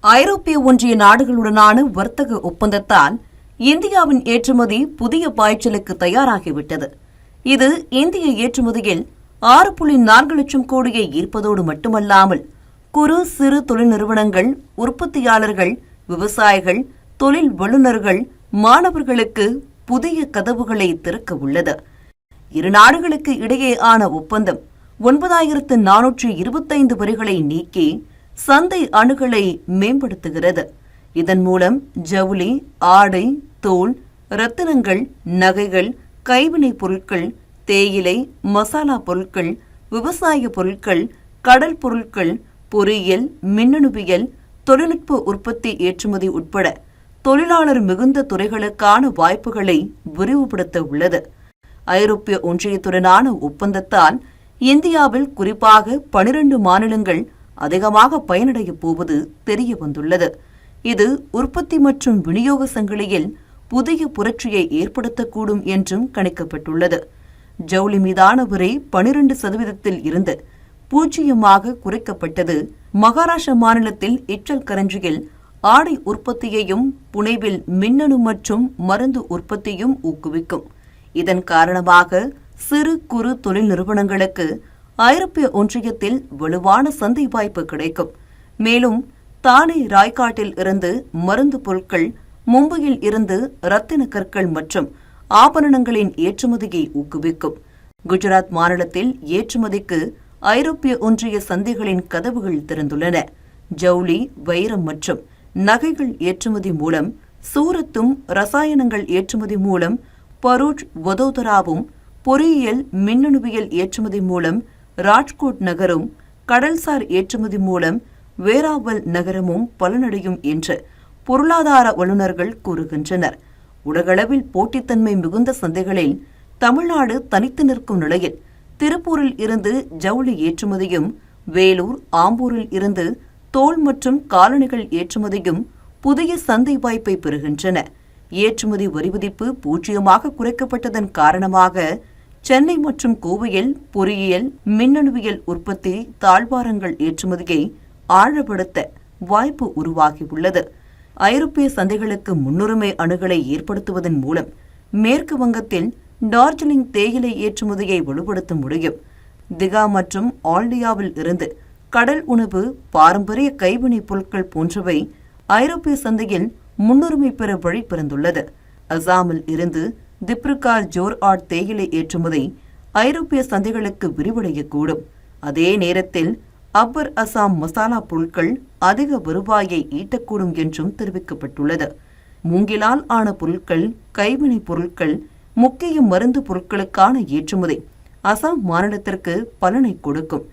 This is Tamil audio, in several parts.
ஐரோப்பிய ஒன்றிய நாடுகளுடனான வர்த்தக ஒப்பந்தத்தால் இந்தியாவின் ஏற்றுமதி புதிய பாய்ச்சலுக்கு தயாராகிவிட்டது. இது இந்திய ஏற்றுமதியில் 6.4 லட்சம் கோடியை ஈர்ப்பதோடு மட்டுமல்லாமல் குறு சிறு தொழில் நிறுவனங்கள், உற்பத்தியாளர்கள், விவசாயிகள், தொழில் வல்லுநர்கள், மாணவர்களுக்கு புதிய கதவுகளை திறக்க உள்ளது. இரு நாடுகளுக்கு இடையேயான ஒப்பந்தம் 9425 வரிகளை நீக்கி சந்தை அணுகலை மேம்படுத்துகிறது. இதன் மூலம் ஜவுளி, ஆடை, தோல், ரத்தினங்கள், நகைகள், கைவினைப் பொருட்கள், தேயிலை, மசாலா பொருட்கள், விவசாய பொருட்கள், கடல் பொருட்கள், பொறியியல், மின்னணுவியல், தொழில்நுட்ப உற்பத்தி ஏற்றுமதி உட்பட தொழிலாளர் மிகுந்த துறைகளுக்கான வாய்ப்புகளை விரிவுபடுத்த உள்ளது. ஐரோப்பிய ஒன்றியத்துடனான ஒப்பந்தத்தால் இந்தியாவில் குறிப்பாக 12 மாநிலங்கள் அதிகமாக பயனடையப் போவது தெரிய வந்துள்ளது. இது உற்பத்தி மற்றும் விநியோக சங்கிலியில் புதிய புரட்சியை ஏற்படுத்தக்கூடும் என்றும் கணிக்கப்பட்டுள்ளது. ஜவுளி மீதான வரி 12% இருந்து 0% குறைக்கப்பட்டது. மகாராஷ்டிரா மாநிலத்தில் இச்சல் கரஞ்சியில் ஆடை உற்பத்தியையும் புனேவில் மின்னணு மற்றும் மருந்து உற்பத்தியும் ஊக்குவிக்கும். இதன் காரணமாக சிறு குறு தொழில் நிறுவனங்களுக்கு ஐரோப்பிய ஒன்றியத்தில் வலுவான சந்தை வாய்ப்பு கிடைக்கும். மேலும் தானே ராய்காட்டில் இருந்து மருந்து பொருட்கள், மும்பையில் இருந்து ரத்தின கற்கள் மற்றும் ஆபரணங்களின் ஏற்றுமதியை ஊக்குவிக்கும். குஜராத் மாநிலத்தில் ஏற்றுமதிக்கு ஐரோப்பிய ஒன்றிய சந்தைகளின் கதவுகள் திறந்துள்ளன. ஜவுளி, வைரம் மற்றும் நகைகள் ஏற்றுமதி மூலம் சூரத்தும், ரசாயனங்கள் ஏற்றுமதி மூலம் பரூச், வதோதராவும், பொறியியல், மின்னணுவியல் ஏற்றுமதி மூலம் ராஜ்கோட் நகரும், கடல்சார் ஏற்றுமதி மூலம் வேராவல் நகரமும் பலனடையும் என்று பொருளாதார வல்லுநர்கள் கூறுகின்றனர். உலகளவில் போட்டித்தன்மை மிகுந்த சந்தைகளில் தமிழ்நாடு தனித்து நிற்கும் நிலையில் திருப்பூரில் இருந்து ஜவுளி ஏற்றுமதியும், வேலூர், ஆம்பூரில் இருந்து தோல் மற்றும் காலணிகள் ஏற்றுமதியும் புதிய சந்தை வாய்ப்பை பெறுகின்றன. ஏற்றுமதி வரி விதிப்பு 0% குறைக்கப்பட்டதன் காரணமாக சென்னை மற்றும் கோவையில் பொறியியல், மின்னணுவியல் உற்பத்தி, தாழ்வாரங்கள் ஏற்றுமதியை ஆழப்படுத்த வாய்ப்பு உருவாகியுள்ளது. ஐரோப்பிய சந்தைகளுக்கு முன்னுரிமை அணுகலை ஏற்படுத்துவதன் மூலம் மேற்கு வங்கத்தில் டார்ஜிலிங் தேயிலை ஏற்றுமதியை வலுப்படுத்த முடியும். திகா மற்றும் ஆல்டியாவில் இருந்து கடல் உணவு, பாரம்பரிய கைவினைப் பொருட்கள் போன்றவை ஐரோப்பிய சந்தையில் முன்னுரிமை பெற வழி பிறந்துள்ளது. அசாமில் இருந்து திப்ருகார் ஜோர்ஆட் தேயிலை ஏற்றுமதி ஐரோப்பிய சந்தைகளுக்கு விரிவடையக்கூடும். அதே நேரத்தில் அப்பர் அசாம் மசாலா பொருட்கள் அதிக வருவாயை ஈட்டக்கூடும் என்றும் தெரிவிக்கப்பட்டுள்ளது. மூங்கிலால் ஆன பொருட்கள், கைவினைப் பொருட்கள், முக்கிய மருந்து பொருட்களுக்கான ஏற்றுமதி அசாம் மாநிலத்திற்கு பலனை கொடுக்கும்.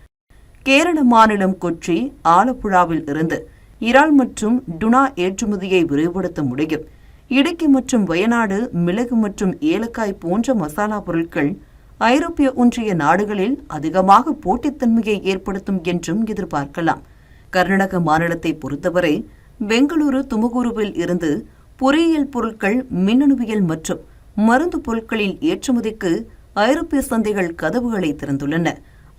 கேரள மாநிலம் கொச்சி, ஆலப்புழாவில் இருந்து இறால் மற்றும் டுனா ஏற்றுமதியை விரிவுபடுத்த முடியும். இடுக்கி மற்றும் வயநாடு மிளகு மற்றும் ஏலக்காய் போன்ற மசாலா பொருட்கள் ஐரோப்பிய ஒன்றிய நாடுகளில் அதிகமாக போட்டித்தன்மையை ஏற்படுத்தும் என்றும் எதிர்பார்க்கலாம். கர்நாடக மாநிலத்தை பொறுத்தவரை பெங்களூரு, துமகூருவில் இருந்து பொறியியல் பொருட்கள், மின்னணுவியல் மற்றும் மருந்து பொருட்களின் ஏற்றுமதிக்கு ஐரோப்பிய சந்தைகள் கதவுகளை திறந்துள்ளன.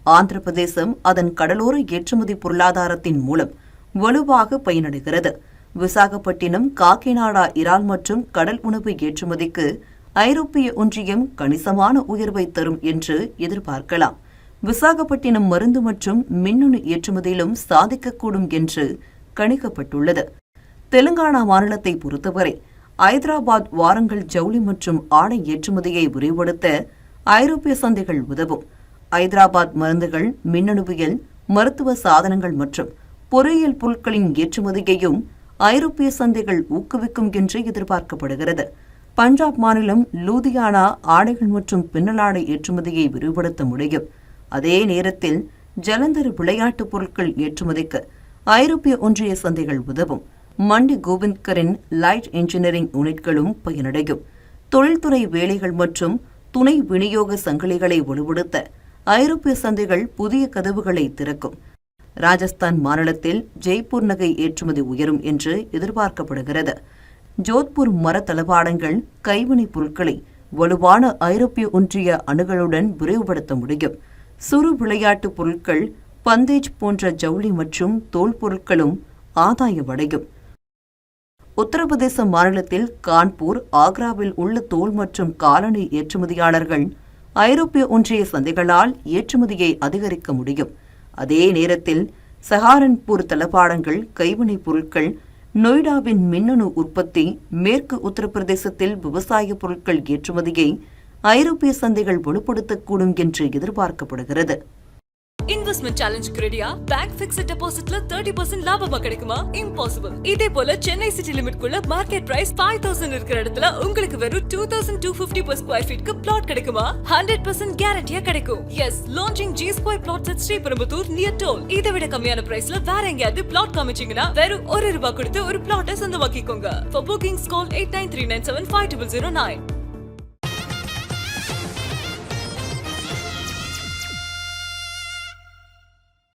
ஆந்திர பிரதேசம் அதன் கடலோர ஏற்றுமதி பொருளாதாரத்தின் மூலம் வலுவாக பயனடைகிறது. விசாகப்பட்டினம், காக்கிநாடா இறால் மற்றும் கடல் உணவு ஏற்றுமதிக்கு ஐரோப்பிய ஒன்றியம் கணிசமான உயர்வை தரும் என்று எதிர்பார்க்கலாம். விசாகப்பட்டினம் மருந்து மற்றும் மின்னணு ஏற்றுமதியிலும் சாதிக்கக்கூடும் என்று கணிக்கப்பட்டுள்ளது. தெலுங்கானா மாநிலத்தை பொறுத்தவரை ஐதராபாத் வாரங்கள் ஜவுளி மற்றும் ஆடை ஏற்றுமதியை விரிவுபடுத்த ஐரோப்பிய சந்தைகள் உதவும். ஐதராபாத் மருந்துகள், மின்னணுவியல், மருத்துவ சாதனங்கள் மற்றும் பொறியியல் பொருட்களின் ஏற்றுமதியையும் ஐரோப்பிய சந்தைகள் ஊக்குவிக்கும் என்று எதிர்பார்க்கப்படுகிறது. பஞ்சாப் மாநிலம் லூதியானா ஆடைகள் மற்றும் பின்னலாடை ஏற்றுமதியை விரிவுபடுத்த முடியும். அதே நேரத்தில் ஜலந்தர் விளையாட்டுப் பொருட்கள் ஏற்றுமதிக்கு ஐரோப்பிய ஒன்றிய சந்தைகள் உதவும். மண்டி கோவிந்த்கரின் லைட் இன்ஜினியரிங் யூனிட்களும் பயனடையும். தொழில்துறை வேலைகள் மற்றும் துணை விநியோக சங்கிலிகளை வலுப்படுத்த ஐரோப்பிய சந்தைகள் புதிய கதவுகளை திறக்கும். ராஜஸ்தான் மாநிலத்தில் ஜெய்ப்பூர் நகை ஏற்றுமதி உயரும் என்று எதிர்பார்க்கப்படுகிறது. ஜோத்பூர் மர தளவாடங்கள், கைவினைப் பொருட்களை வலுவான ஐரோப்பிய ஒன்றிய அணுகளுடன் விரிவுபடுத்த முடியும். சிறு விளையாட்டுப் பொருட்கள், பந்தேஜ் போன்ற ஜவுளி மற்றும் தோல் பொருட்களும் ஆதாயமடையும். உத்தரப்பிரதேச மாநிலத்தில் கான்பூர், ஆக்ராவில் உள்ள தோல் மற்றும் காலணி ஏற்றுமதியாளர்கள் ஐரோப்பிய ஒன்றிய சந்தைகளால் ஏற்றுமதியை அதிகரிக்க முடியும். அதே நேரத்தில் சஹாரன்பூர் தளபாடங்கள், கைவினைப் பொருட்கள், நொய்டாவின் மின்னணு உற்பத்தி, மேற்கு உத்தரப்பிரதேசத்தில் விவசாய பொருட்கள் ஏற்றுமதியை ஐரோப்பிய சந்தைகள் வலுப்படுத்தக்கூடும் என்று எதிர்பார்க்கப்படுகிறது. இன்வெஸ்ட்மெண்ட் சேலஞ்சுக்கு ரெடியா? பேங்க் ஃபிக்ஸ்ட் டெபாசிட்ல 30% லாபமா கிடைக்குமா? இம்பாசிபிள். இதே போல சென்னை சிட்டி லிமிட் குள்ள மார்க்கெட் பிரைஸ் 5000 இருக்கிற இடத்துல உங்களுக்கு வெறும் 2250 per square feet க்கு பிளாட் கிடைக்குமா? 100% கேரண்டியா கிடைக்கும். Yes, launching G Square Plots at Sriperumbudur near toll. இதை விட கம்மியான பிரைஸ்ல வேற எங்கயாவது பிளாட் காமிச்சீங்கன்னா வெறும் ₹1 கொடுத்து ஒரு பிளாட்டை சொந்தமாக்கிக்கோங்க. For bookings call 8939750009.